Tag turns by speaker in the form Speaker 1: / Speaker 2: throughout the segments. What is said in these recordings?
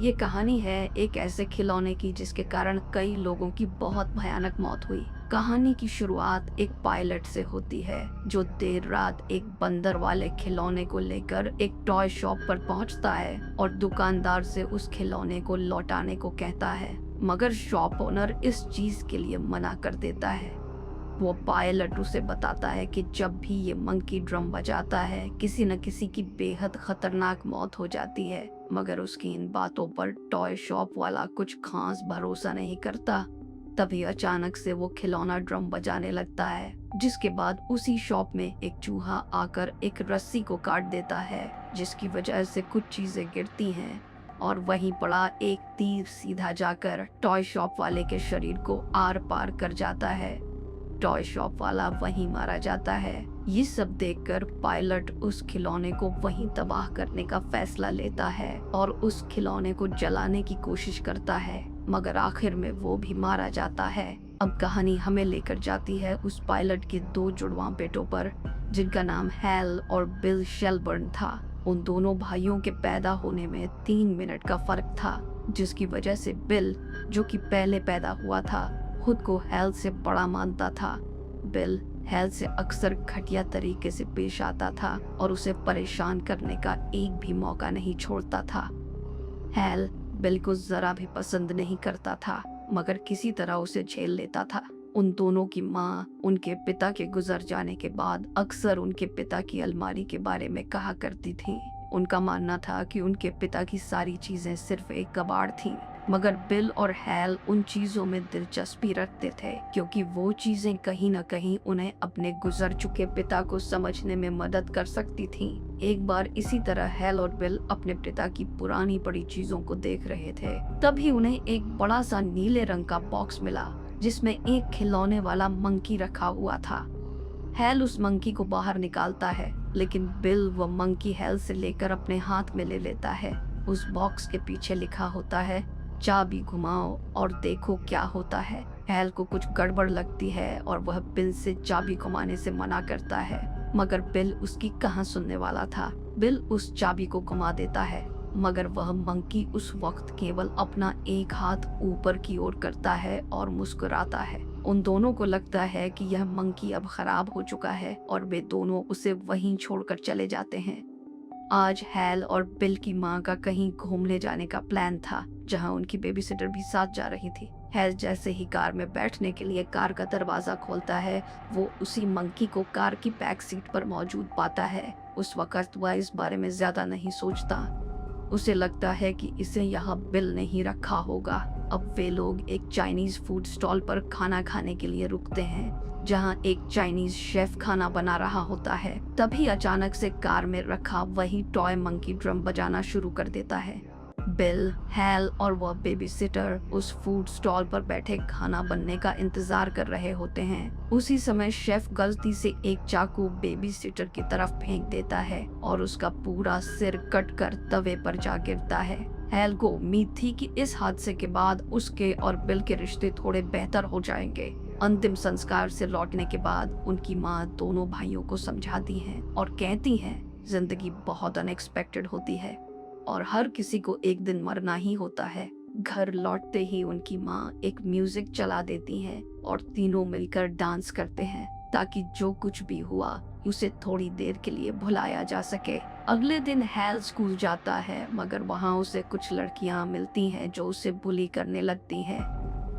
Speaker 1: ये कहानी है एक ऐसे खिलौने की जिसके कारण कई लोगों की बहुत भयानक मौत हुई। कहानी की शुरुआत एक पायलट से होती है जो देर रात एक बंदर वाले खिलौने को लेकर एक टॉय शॉप पर पहुंचता है और दुकानदार से उस खिलौने को लौटाने को कहता है, मगर शॉप ओनर इस चीज के लिए मना कर देता है। वो पायलट उसे बताता है कि जब भी ये मंकी ड्रम बजाता है किसी न किसी की बेहद खतरनाक मौत हो जाती है, मगर उसकी इन बातों पर टॉय शॉप वाला कुछ खास भरोसा नहीं करता। तभी अचानक से वो खिलौना ड्रम बजाने लगता है, जिसके बाद उसी शॉप में एक चूहा आकर एक रस्सी को काट देता है, जिसकी वजह से कुछ चीजें गिरती हैं और वहीं पड़ा एक तीर सीधा जाकर टॉय शॉप वाले के शरीर को आर पार कर जाता है। टॉय शॉप वाला वहीं मारा जाता है। ये सब देखकर पायलट उस खिलौने को वहीं तबाह करने का फैसला लेता है और उस खिलौने को जलाने की कोशिश करता है, मगर आखिर में वो भी मारा जाता है। अब कहानी हमें लेकर जाती है उस पायलट के दो जुड़वा बेटों पर, जिनका नाम हैल और बिल शेलबर्न था। उन दोनों भाइयों के पैदा होने में 3 मिनट का फर्क था, जिसकी वजह से बिल, जो कि पहले पैदा हुआ था, खुद को हैल से बड़ा मानता था। बिल हैल से अक्सर घटिया तरीके से पेश आता था और उसे परेशान करने का एक भी मौका नहीं छोड़ता था। हैल बिल को जरा भी पसंद नहीं करता था, मगर किसी तरह उसे झेल लेता था। उन दोनों की माँ उनके पिता के गुजर जाने के बाद अक्सर उनके पिता की अलमारी के बारे में कहा करती थी। उनका मानना था कि उनके पिता की सारी चीजें सिर्फ एक कबाड़ थीं, मगर बिल और हैल उन चीजों में दिलचस्पी रखते थे क्योंकि वो चीजें कहीं न कहीं उन्हें अपने गुजर चुके पिता को समझने में मदद कर सकती थीं। एक बार इसी तरह हैल और बिल अपने पिता की पुरानी पड़ी चीजों को देख रहे थे। तभी उन्हें एक बड़ा सा नीले रंग का बॉक्स मिला जिसमें एक खिलौने वाला मंकी रखा हुआ था। हैल उस मंकी को बाहर निकालता है, लेकिन बिल वो मंकी हैल से लेकर अपने हाथ में ले लेता है। उस बॉक्स के पीछे लिखा होता है, चाबी घुमाओ और देखो क्या होता है। हैल को कुछ गड़बड़ लगती है और वह बिल से चाबी घुमाने से मना करता है, मगर बिल उसकी कहाँ सुनने वाला था। बिल उस चाबी को घुमा देता है, मगर वह मंकी उस वक्त केवल अपना एक हाथ ऊपर की ओर करता है और मुस्कुराता है। उन दोनों को लगता है कि यह मंकी अब खराब हो चुका है और वे दोनों उसे वहीं छोड़कर चले जाते हैं। आज हैल और बिल की माँ का कहीं घूमने जाने का प्लान था, जहाँ उनकी बेबीसिटर भी साथ जा रही थी। हैल जैसे ही कार में बैठने के लिए कार का दरवाजा खोलता है, वो उसी मंकी को कार की बैक सीट पर मौजूद पाता है। उस वक्त वह इस बारे में ज्यादा नहीं सोचता। उसे लगता है कि इसे यहाँ बिल नहीं रखा होगा। अब वे लोग एक चाइनीज फूड स्टॉल पर खाना खाने के लिए रुकते हैं, जहाँ एक चाइनीज शेफ खाना बना रहा होता है। तभी अचानक से कार में रखा वही टॉय मंकी ड्रम बजाना शुरू कर देता है। बिल, हैल और वह बेबी सिटर उस फूड स्टॉल पर बैठे खाना बनने का इंतजार कर रहे होते हैं। उसी समय शेफ गलती से एक चाकू बेबी सिटर की तरफ फेंक देता है और उसका पूरा सिर कट कर तवे पर जा गिरता है। हैल को उम्मीद थी कि इस हादसे के बाद उसके और बिल के रिश्ते थोड़े बेहतर हो जाएंगे। अंतिम संस्कार से लौटने के बाद उनकी माँ दोनों भाइयों को समझाती है और कहती है, जिंदगी बहुत अनएक्सपेक्टेड होती है और हर किसी को एक दिन मरना ही होता है। घर लौटते ही उनकी माँ एक म्यूजिक चला देती है और तीनों मिलकर डांस करते हैं ताकि जो कुछ भी हुआ उसे थोड़ी देर के लिए भुलाया जा सके। अगले दिन हैल स्कूल जाता है, मगर वहाँ उसे कुछ लड़कियाँ मिलती हैं जो उसे बुली करने लगती हैं।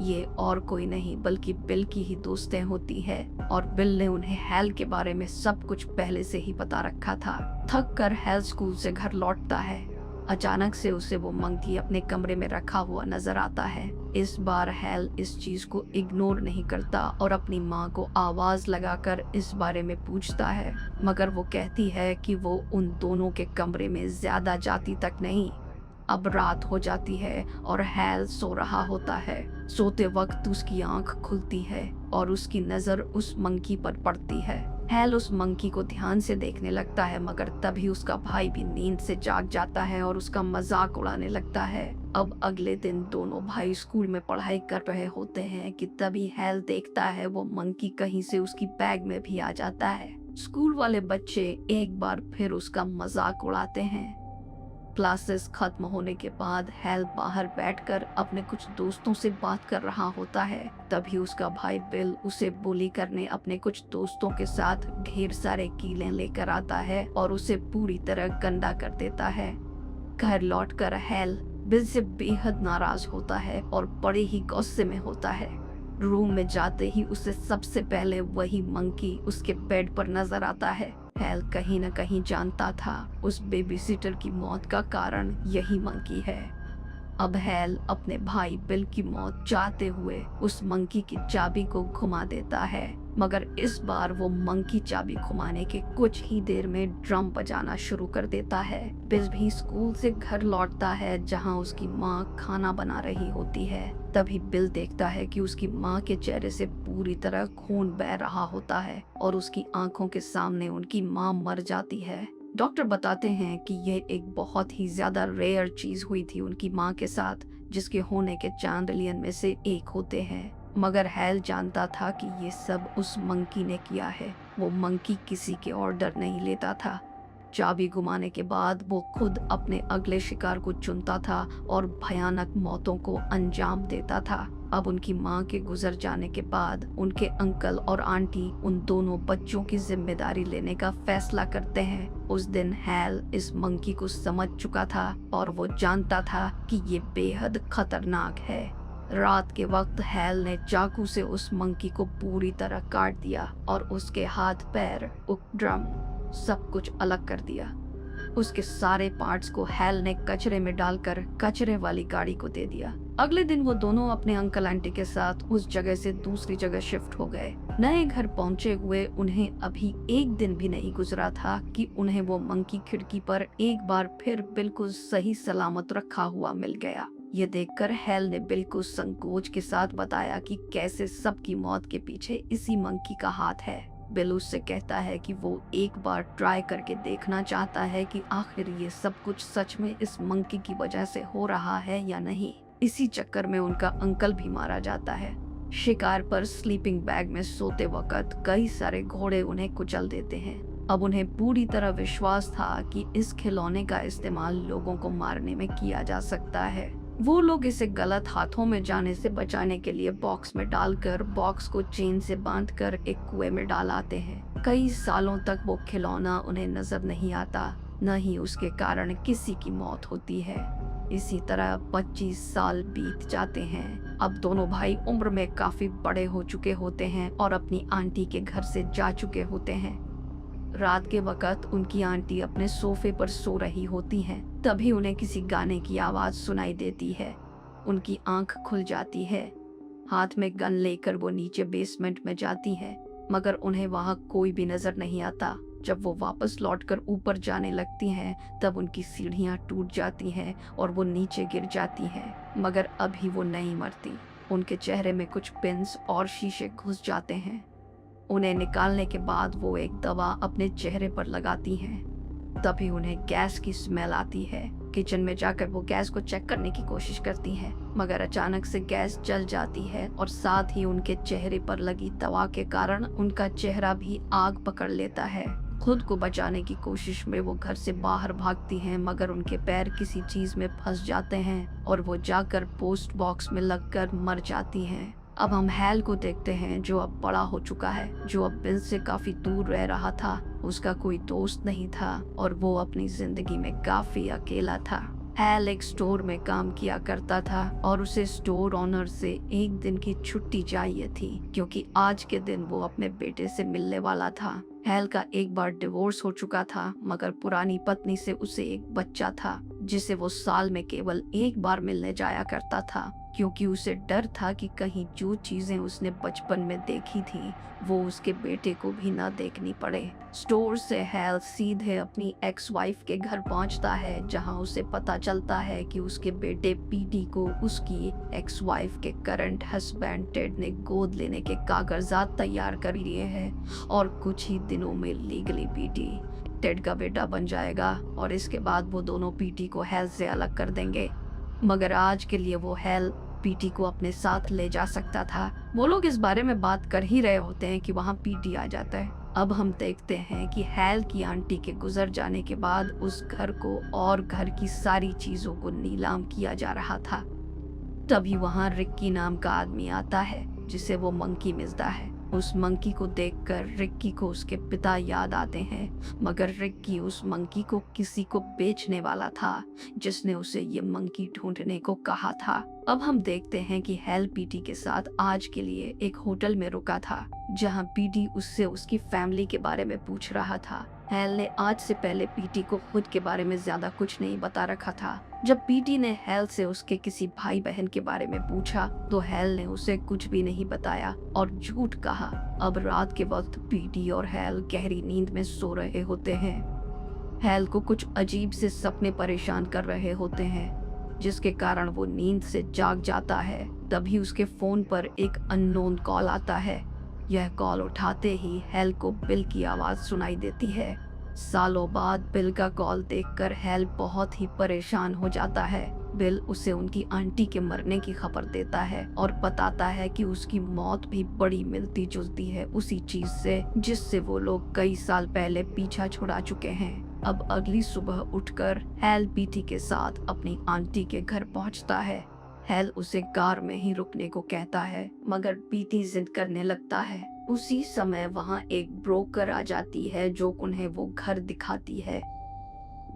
Speaker 1: ये और कोई नहीं बल्कि बिल की ही दोस्तें होती है और बिल ने उन्हें हैल के बारे में सब कुछ पहले से ही पता रखा था। थक कर हैल स्कूल से घर लौटता है। अचानक से उसे वो मंकी अपने कमरे में रखा हुआ नजर आता है। इस बार हैल इस चीज को इग्नोर नहीं करता और अपनी माँ को आवाज लगाकर इस बारे में पूछता है, मगर वो कहती है कि वो उन दोनों के कमरे में ज्यादा जाती तक नहीं। अब रात हो जाती है और हैल सो रहा होता है। सोते वक्त उसकी आंख खुलती है और उसकी नजर उस मंकी पर पड़ती है। हैल उस मंकी को ध्यान से देखने लगता है, मगर तभी उसका भाई भी नींद से जाग जाता है और उसका मजाक उड़ाने लगता है। अब अगले दिन दोनों भाई स्कूल में पढ़ाई कर रहे होते हैं कि तभी हैल देखता है वो मंकी कहीं से उसकी बैग में भी आ जाता है। स्कूल वाले बच्चे एक बार फिर उसका मजाक उड़ाते हैं। क्लासेस खत्म होने के बाद हेल बाहर बैठकर अपने कुछ दोस्तों से बात कर रहा होता है। तभी उसका भाई बिल उसे बुली करने अपने कुछ दोस्तों के साथ ढेर सारे कीले लेकर आता है और उसे पूरी तरह गंदा कर देता है। घर लौटकर हेल बिल से बेहद नाराज होता है और बड़े ही गुस्से में होता है। रूम में जाते ही उसे सबसे पहले वही मंकी उसके बेड पर नजर आता है। हेल कहीं न कहीं जानता था उस बेबीसिटर की मौत का कारण यही मंकी है। अब हेल अपने भाई बिल की मौत चाहते हुए उस मंकी की चाबी को घुमा देता है, मगर इस बार वो मंकी चाबी घुमाने के कुछ ही देर में ड्रम बजाना शुरू कर देता है। बिल भी स्कूल से घर लौटता है जहां उसकी माँ खाना बना रही होती है। तभी बिल देखता है कि उसकी माँ के चेहरे से पूरी तरह खून बह रहा होता है और उसकी आंखों के सामने उनकी माँ मर जाती है। डॉक्टर बताते हैं कि ये एक बहुत ही ज्यादा रेयर चीज हुई थी उनकी माँ के साथ, जिसके होने के चांद मिलियन में से एक होते हैं। मगर हेल जानता था कि ये सब उस मंकी ने किया है। वो मंकी किसी के ऑर्डर नहीं लेता था। चाबी घुमाने के बाद वो खुद अपने अगले शिकार को चुनता था और भयानक मौतों को अंजाम देता था। अब उनकी माँ के गुजर जाने के बाद उनके अंकल और आंटी उन दोनों बच्चों की जिम्मेदारी लेने का फैसला करते हैं। उस दिन हेल इस मंकी को समझ चुका था और वो जानता था कि ये बेहद खतरनाक है। रात के वक्त हेल ने चाकू से उस मंकी को पूरी तरह काट दिया और उसके हाथ पैर, उपड्रम सब कुछ अलग कर दिया। उसके सारे पार्ट्स को हेल ने कचरे में डालकर कचरे वाली गाड़ी को दे दिया। अगले दिन वो दोनों अपने अंकल आंटी के साथ उस जगह से दूसरी जगह शिफ्ट हो गए। नए घर पहुंचे हुए उन्हें अभी एक दिन भी नहीं गुजरा था कि उन्हें वो मंकी खिड़की पर एक बार फिर बिल्कुल सही सलामत रखा हुआ मिल गया। ये देखकर हेल ने बिल्कुल संकोच के साथ बताया कि कैसे सबकी मौत के पीछे इसी मंकी का हाथ है। बिल उससे कहता है कि वो एक बार ट्राई करके देखना चाहता है कि आखिर ये सब कुछ सच में इस मंकी की वजह से हो रहा है या नहीं। इसी चक्कर में उनका अंकल भी मारा जाता है। शिकार पर स्लीपिंग बैग में सोते वक्त कई सारे घोड़े उन्हें कुचल देते हैं। अब उन्हें पूरी तरह विश्वास था कि इस खिलौने का इस्तेमाल लोगों को मारने में किया जा सकता है। वो लोग इसे गलत हाथों में जाने से बचाने के लिए बॉक्स में डालकर बॉक्स को चेन से बांधकर एक कुएं में डाल आते हैं। कई सालों तक वो खिलौना उन्हें नजर नहीं आता, न ही उसके कारण किसी की मौत होती है। इसी तरह 25 साल बीत जाते हैं। अब दोनों भाई उम्र में काफी बड़े हो चुके होते हैं और अपनी आंटी के घर से जा चुके होते हैं। रात के वक्त उनकी आंटी अपने सोफे पर सो रही होती हैं। तभी उन्हें किसी गाने की आवाज सुनाई देती है। उनकी आंख खुल जाती है। हाथ में गन लेकर वो नीचे बेसमेंट में जाती हैं, मगर उन्हें वहां कोई भी नजर नहीं आता। जब वो वापस लौटकर ऊपर जाने लगती हैं, तब उनकी सीढ़ियां टूट जाती हैं और वो नीचे गिर जाती हैं, मगर अभी वो नहीं मरती। उनके चेहरे में कुछ पिन्स और शीशे घुस जाते हैं। उन्हें निकालने के बाद वो एक दवा अपने चेहरे पर लगाती हैं। तभी उन्हें गैस की स्मेल आती है। किचन में जाकर वो गैस को चेक करने की कोशिश करती हैं, मगर अचानक से गैस जल जाती है और साथ ही उनके चेहरे पर लगी दवा के कारण उनका चेहरा भी आग पकड़ लेता है। खुद को बचाने की कोशिश में वो घर से बाहर भागती हैं, मगर उनके पैर किसी चीज में फंस जाते हैं और वो जाकर पोस्ट बॉक्स में लगकर मर जाती हैं। अब हम हेल को देखते हैं, जो अब बड़ा हो चुका है, जो अब बिल से काफी दूर रह रहा था। उसका कोई दोस्त नहीं था और वो अपनी जिंदगी में काफी अकेला था। हेल एक स्टोर में काम किया करता था और उसे स्टोर ऑनर से एक दिन की छुट्टी चाहिए थी, क्योंकि आज के दिन वो अपने बेटे से मिलने वाला था। हेल का एक बार डिवोर्स हो चुका था, मगर पुरानी पत्नी से उसे एक बच्चा था, जिसे वो साल में केवल एक बार मिलने जाया करता था, क्योंकि उसे डर था कि कहीं जो चीजें उसने बचपन में देखी थी वो उसके बेटे को भी ना देखनी पड़े। स्टोर से हेल सीधे अपनी एक्स वाइफ के घर पहुंचता है, जहां उसे पता चलता है कि उसके बेटे पीटी को उसकी एक्स वाइफ के करंट हस्बैंड टेड ने गोद लेने के कागजात तैयार कर लिए हैं और कुछ ही दिनों में लीगली पीटी टेड का बेटा बन जाएगा और इसके बाद वो दोनों पीटी को हेल से अलग कर देंगे। मगर आज के लिए वो हेल पीटी को अपने साथ ले जा सकता था। वो लोग इस बारे में बात कर ही रहे होते हैं कि वहाँ पीटी आ जाता है। अब हम देखते हैं कि हैल की आंटी के गुजर जाने के बाद उस घर को और घर की सारी चीजों को नीलाम किया जा रहा था। तभी वहां रिक्की नाम का आदमी आता है जिसे वो मंकी मिलता है। उस मंकी को देखकर रिक्की को उसके पिता याद आते हैं, मगर रिक्की उस मंकी को किसी को बेचने वाला था जिसने उसे ये मंकी ढूंढने को कहा था। अब हम देखते हैं कि हैल पीटी के साथ आज के लिए एक होटल में रुका था जहां पीटी उससे उसकी फैमिली के बारे में पूछ रहा था। हैल ने आज से पहले पीटी को खुद के बारे में ज्यादा कुछ नहीं बता रखा था। जब पीटी ने हैल से उसके किसी भाई बहन के बारे में पूछा तो हैल ने उसे कुछ भी नहीं बताया और झूठ कहा। अब रात के वक्त पीटी और हैल गहरी नींद में सो रहे होते हैं। हैल को कुछ अजीब से सपने परेशान कर रहे होते हैं जिसके कारण वो नींद से जाग जाता है। तभी उसके फोन पर एक अननोन कॉल आता है। यह कॉल उठाते ही हैल को बिल की आवाज सुनाई देती है। सालों बाद बिल का कॉल देखकर हैल बहुत ही परेशान हो जाता है। बिल उसे उनकी आंटी के मरने की खबर देता है और बताता है कि उसकी मौत भी बड़ी मिलती जुलती है उसी चीज से जिससे वो लोग कई साल पहले पीछा छुड़ा चुके हैं। अब अगली सुबह उठकर हैल पीटी के साथ अपनी आंटी के घर पहुंचता है। हैल उसे कार में ही रुकने को कहता है, मगर पीटी जिद करने लगता है। उसी समय वहां एक ब्रोकर आ जाती है जो उन्हें वो घर दिखाती है।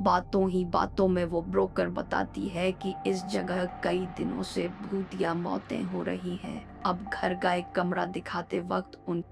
Speaker 1: बातों ही बातों में वो ब्रोकर बताती है कि इस जगह कई दिनों से भूतिया मौतें हो रही हैं। अब घर का एक कमरा दिखाते वक्त उन